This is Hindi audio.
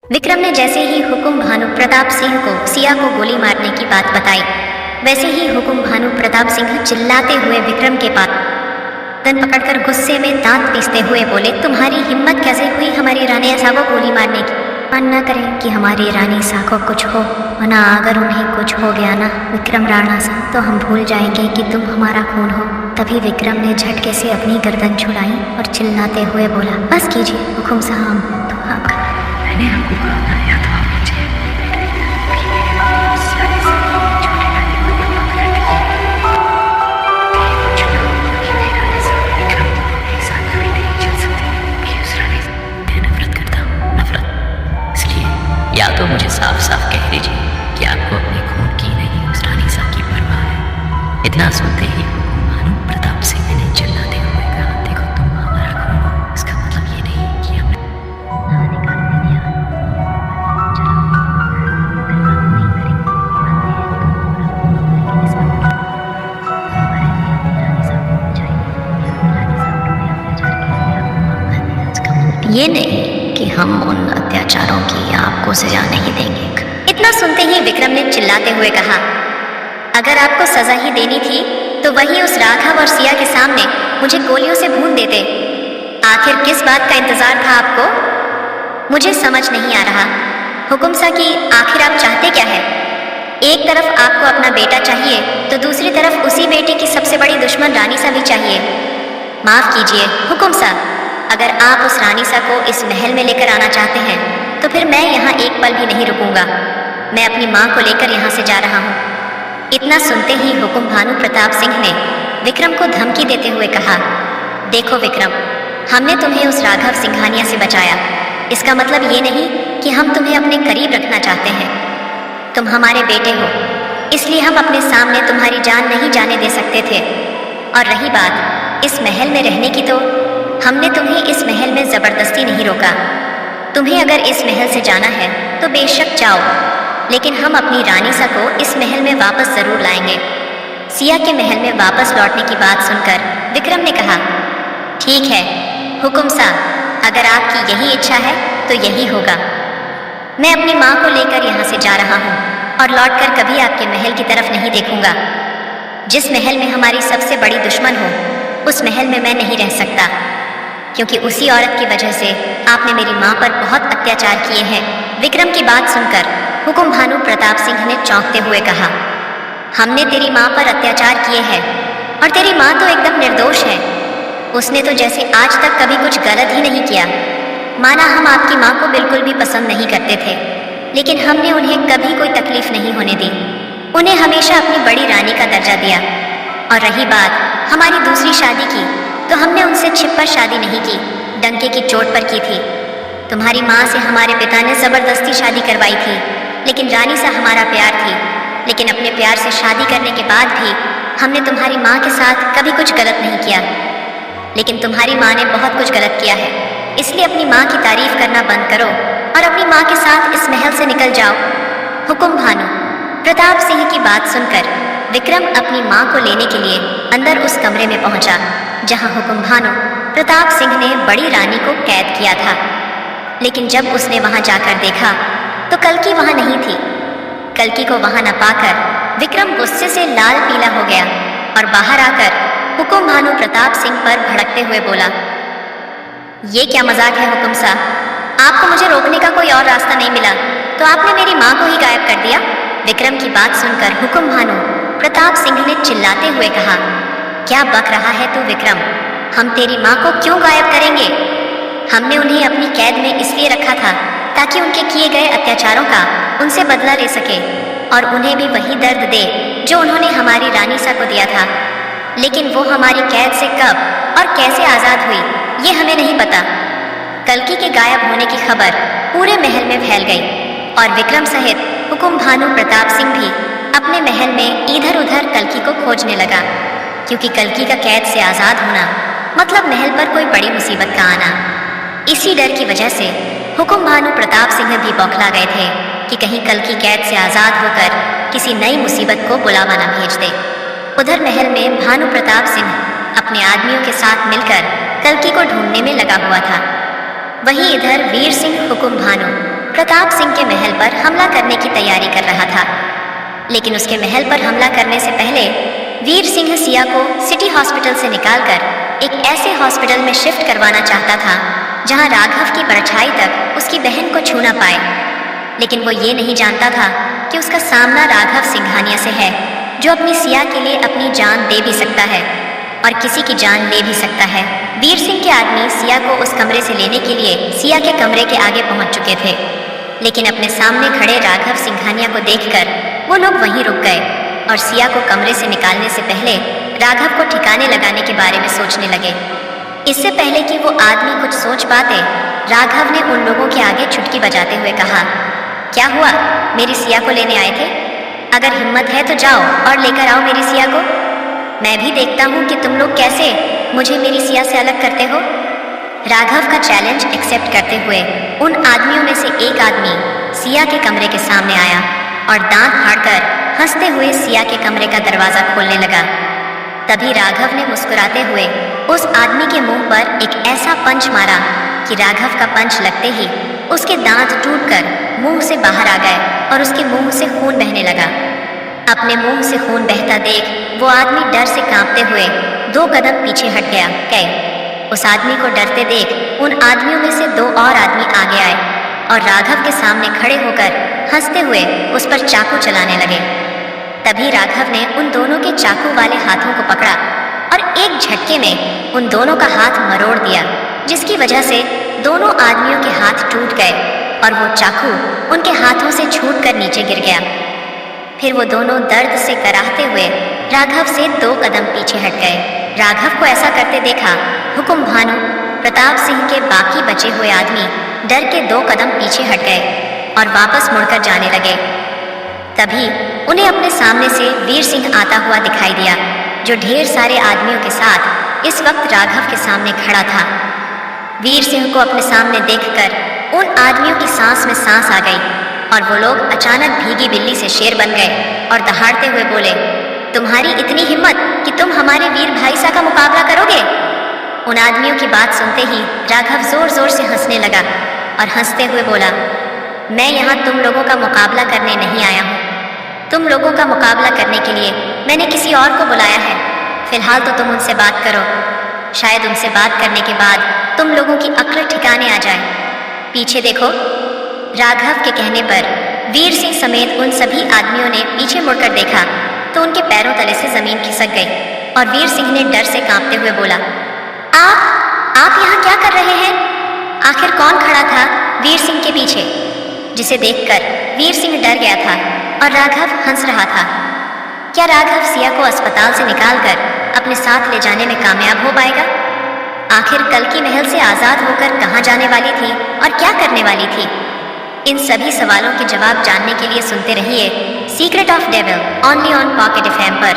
विक्रम ने जैसे ही हुकुम भानु प्रताप सिंह को सिया को गोली मारने की बात बताई, वैसे ही हुकुम भानु प्रताप सिंह चिल्लाते हुए विक्रम के पास गर्दन पकड़कर गुस्से में दांत पीसते हुए बोले, तुम्हारी हिम्मत कैसे हुई हमारी रानी सा को गोली मारने की? मन न करें कि हमारी रानी सा को कुछ हो, वरना अगर उन्हें कुछ हो गया ना विक्रम राणा सा, तो हम भूल जाएंगे कि तुम हमारा खून हो। तभी विक्रम ने झटके से अपनी गर्दन छुड़ाई और चिल्लाते हुए बोला, बस कीजिए हुकुम साहब, तो आपका मैंने आपको कहा था या तो आप मुझे या तो मुझे साफ साफ कह दीजिए कि आपको अपने खून की नहीं उस रानी सा की परवाह है। इतना सुनते ही हुकुम भानु प्रताप सिंह ने चिल्लाते हुए कहा, देखो तुम हमारा खून हो, इसका मतलब ये नहीं कि हमने ये नहीं कि हम उन अत्याचारों की आपको सजा नहीं देंगे। इतना सुनते ही विक्रम ने चिल्लाते हुए कहा, अगर आपको सजा ही देनी थी तो वही उस राघव और सिया के सामने मुझे गोलियों से भून देते। आखिर किस बात का इंतजार था आपको? मुझे समझ नहीं आ रहा हुकुम सा कि आखिर आप चाहते क्या है? एक तरफ आपको अपना बेटा चाहिए तो दूसरी तरफ उसी बेटे की सबसे बड़ी दुश्मन रानी सा भी चाहिए। माफ कीजिए हुकुम सा, अगर आप उस रानी सा को इस महल में लेकर आना चाहते हैं तो फिर मैं यहाँ एक पल भी नहीं रुकूंगा। मैं अपनी माँ को लेकर यहाँ से जा रहा हूँ। इतना सुनते ही हुकुम भानु प्रताप सिंह ने विक्रम को धमकी देते हुए कहा, देखो विक्रम, हमने तुम्हें उस राघव सिंघानिया से बचाया, इसका मतलब ये नहीं कि हम तुम्हें अपने करीब रखना चाहते हैं। तुम हमारे बेटे हो, इसलिए हम अपने सामने तुम्हारी जान नहीं जाने दे सकते थे। और रही बात इस महल में रहने की, तो हमने तुम्हें इस महल में जबरदस्ती नहीं रोका। तुम्हें अगर इस महल से जाना है तो बेशक जाओ, लेकिन हम अपनी रानी सा को इस महल में वापस जरूर लाएंगे। सिया के महल में वापस लौटने की बात सुनकर विक्रम ने कहा, ठीक है हुकुम सा, अगर आपकी यही इच्छा है तो यही होगा। मैं अपनी माँ को लेकर यहाँ से जा रहा हूँ और लौटकर कभी आपके महल की तरफ नहीं देखूंगा। जिस महल में हमारी सबसे बड़ी दुश्मन हो उस महल में मैं नहीं रह सकता, क्योंकि उसी औरत की वजह से आपने मेरी माँ पर बहुत अत्याचार किए हैं। विक्रम की बात सुनकर हुकुम भानु प्रताप सिंह ने चौंकते हुए कहा, हमने तेरी माँ पर अत्याचार किए हैं और तेरी माँ तो एकदम निर्दोष है। उसने तो जैसे आज तक कभी कुछ गलत ही नहीं किया। माना हम आपकी माँ को बिल्कुल भी पसंद नहीं करते थे, लेकिन हमने उन्हें कभी कोई तकलीफ नहीं होने दी। उन्हें हमेशा अपनी बड़ी रानी का दर्जा दिया। और रही बात हमारी दूसरी शादी की, तो हमने उनसे छिपकर शादी नहीं की, डंके की चोट पर की थी। तुम्हारी माँ से हमारे पिता ने जबरदस्ती शादी करवाई थी, लेकिन रानी सा हमारा प्यार थी। लेकिन अपने प्यार से शादी करने के बाद भी हमने तुम्हारी माँ के साथ कभी कुछ गलत नहीं किया। लेकिन तुम्हारी माँ ने बहुत कुछ गलत किया है, इसलिए अपनी माँ की तारीफ करना बंद करो और अपनी माँ के साथ इस महल से निकल जाओ। हुकुम भानु प्रताप सिंह की बात सुनकर विक्रम अपनी माँ को लेने के लिए अंदर उस कमरे में पहुंचा जहां हुकुम भानु प्रताप सिंह ने बड़ी रानी को कैद किया था। लेकिन जब उसने वहां जाकर देखा तो कल्कि वहां नहीं थी। कल्कि को वहां न पाकर विक्रम गुस्से से लाल पीला हो गया और बाहर आकर हुकुम भानु प्रताप सिंह पर भड़कते हुए बोला, ये क्या मजाक है हुकुम साहब, आपको मुझे रोकने का कोई और रास्ता नहीं मिला तो आपने मेरी माँ को ही गायब कर दिया। विक्रम की बात सुनकर हुकुम भानु प्रताप सिंह ने चिल्लाते हुए कहा, क्या बक रहा है तू विक्रम, हम तेरी माँ को क्यों गायब करेंगे? हमने उन्हें अपनी कैद में इसलिए रखा था ताकि उनके किए गए अत्याचारों का उनसे बदला ले सके और उन्हें भी वही दर्द दे जो उन्होंने हमारी रानी सा को दिया था। लेकिन वो हमारी कैद से कब और कैसे आज़ाद हुई ये हमें नहीं पता। कल्कि के गायब होने की खबर पूरे महल में फैल गई और विक्रम सहित हुकुम भानु प्रताप सिंह भी अपने महल में इधर उधर कल्कि को खोजने लगा, क्योंकि कल्कि का कैद से आज़ाद होना मतलब महल पर कोई बड़ी मुसीबत का आना। इसी डर की वजह से हुकुम भानु प्रताप सिंह भी बौखला गए थे कि कहीं कल्कि कैद से आज़ाद होकर किसी नई मुसीबत को बुलावा न भेज दे। उधर महल में भानु प्रताप सिंह अपने आदमियों के साथ मिलकर कल्कि को ढूंढने में लगा हुआ था। वहीं इधर वीर सिंह हुकुम भानु प्रताप सिंह के महल पर हमला करने की तैयारी कर रहा था। लेकिन उसके महल पर हमला करने से पहले वीर सिंह सिया को सिटी हॉस्पिटल से निकालकर एक ऐसे हॉस्पिटल में शिफ्ट करवाना चाहता था जहां राघव की परछाई तक उसकी बहन को छू ना पाए। लेकिन वो ये नहीं जानता था कि उसका सामना राघव सिंघानिया से है, जो अपनी सिया के लिए अपनी जान दे भी सकता है और किसी की जान ले भी सकता है। वीर सिंह के आदमी सिया को उस कमरे से लेने के लिए सिया के कमरे के आगे पहुंच चुके थे, लेकिन अपने सामने खड़े राघव सिंघानिया को देखकर वो लोग वहीं रुक गए और सिया को कमरे से निकालने से पहले राघव को ठिकाने लगाने के बारे में सोचने लगे। इससे पहले कि वो आदमी कुछ सोच पाते, राघव ने उन लोगों के आगे चुटकी बजाते हुए कहा, क्या हुआ? मेरी सिया को लेने आए थे? अगर हिम्मत है तो जाओ और लेकर आओ मेरी सिया को। मैं भी देखता हूँ कि तुम लोग कैसे मुझे मेरी सिया से अलग करते हो। राघव का चैलेंज एक्सेप्ट करते हुए उन आदमियों में से एक आदमी सिया के कमरे के सामने आया और दांत फाड़कर हंसते हुए सिया के कमरे का दरवाजा खोलने लगा। तभी राघव ने मुस्कुराते हुए उस आदमी के मुंह पर एक ऐसा पंच मारा कि राघव का पंच लगते ही उसके दांत टूटकर मुंह से बाहर आ गए और उसके मुंह से खून बहने लगा। अपने मुंह से खून बहता देख वो आदमी डर से कांपते हुए 2 कदम पीछे हट गए। उस आदमी को डरते देख उन आदमियों में से 2 और आदमी आगे आए और राघव के सामने खड़े होकर हंसते हुए उस पर चाकू चलाने लगे। तभी राघव ने उन दोनों के चाकू वाले हाथों को पकड़ा और एक झटके में उन दोनों का हाथ मरोड़ दिया, जिसकी वजह से दोनों आदमियों के हाथ टूट गए और वो चाकू उनके हाथों से छूटकर नीचे गिर गया। फिर वो दोनों दर्द से कराहते हुए राघव से 2 कदम पीछे हट गए। राघव को ऐसा करते देखा हुकुम भानु, प्रताप सिंह के बाकी बचे हुए आदमी डर के 2 कदम पीछे हट गए और वापस मुड़कर जाने लगे। तभी उन्हें अपने सामने से वीर सिंह आता हुआ दिखाई दिया, जो ढेर सारे आदमियों के साथ इस वक्त राघव के सामने खड़ा था। वीर सिंह को अपने सामने देखकर उन आदमियों की सांस में सांस आ गई और वो लोग अचानक भीगी बिल्ली से शेर बन गए और दहाड़ते हुए बोले, तुम्हारी इतनी हिम्मत कि तुम हमारे वीर भाई सा का मुकाबला करोगे? उन आदमियों की बात सुनते ही राघव जोर जोर से हंसने लगा और हंसते हुए बोला, मैं यहाँ तुम लोगों का मुकाबला करने नहीं आया हूँ। तुम लोगों का मुकाबला करने के लिए मैंने किसी और को बुलाया है। फिलहाल तो तुम उनसे बात करो, शायद उनसे बात करने के बाद तुम लोगों की अक्ल ठिकाने आ जाए। पीछे देखो। राघव के कहने पर वीर सिंह समेत उन सभी आदमियों ने पीछे मुड़कर देखा तो उनके पैरों तले से जमीन खिसक गई और वीर सिंह ने डर से कांपते हुए बोला, आप यहाँ क्या कर रहे हैं? आखिर कौन खड़ा था वीर सिंह के पीछे? जिसे देखकर वीर सिंह डर गया था और राघव हंस रहा था। क्या राघव सिया को अस्पताल से निकालकर अपने साथ ले जाने में कामयाब हो पाएगा? आखिर कल की महल से आजाद होकर कहाँ जाने वाली थी और क्या करने वाली थी? इन सभी सवालों के जवाब जानने के लिए सुनते रहिए secret of devil only on pocket FM पर।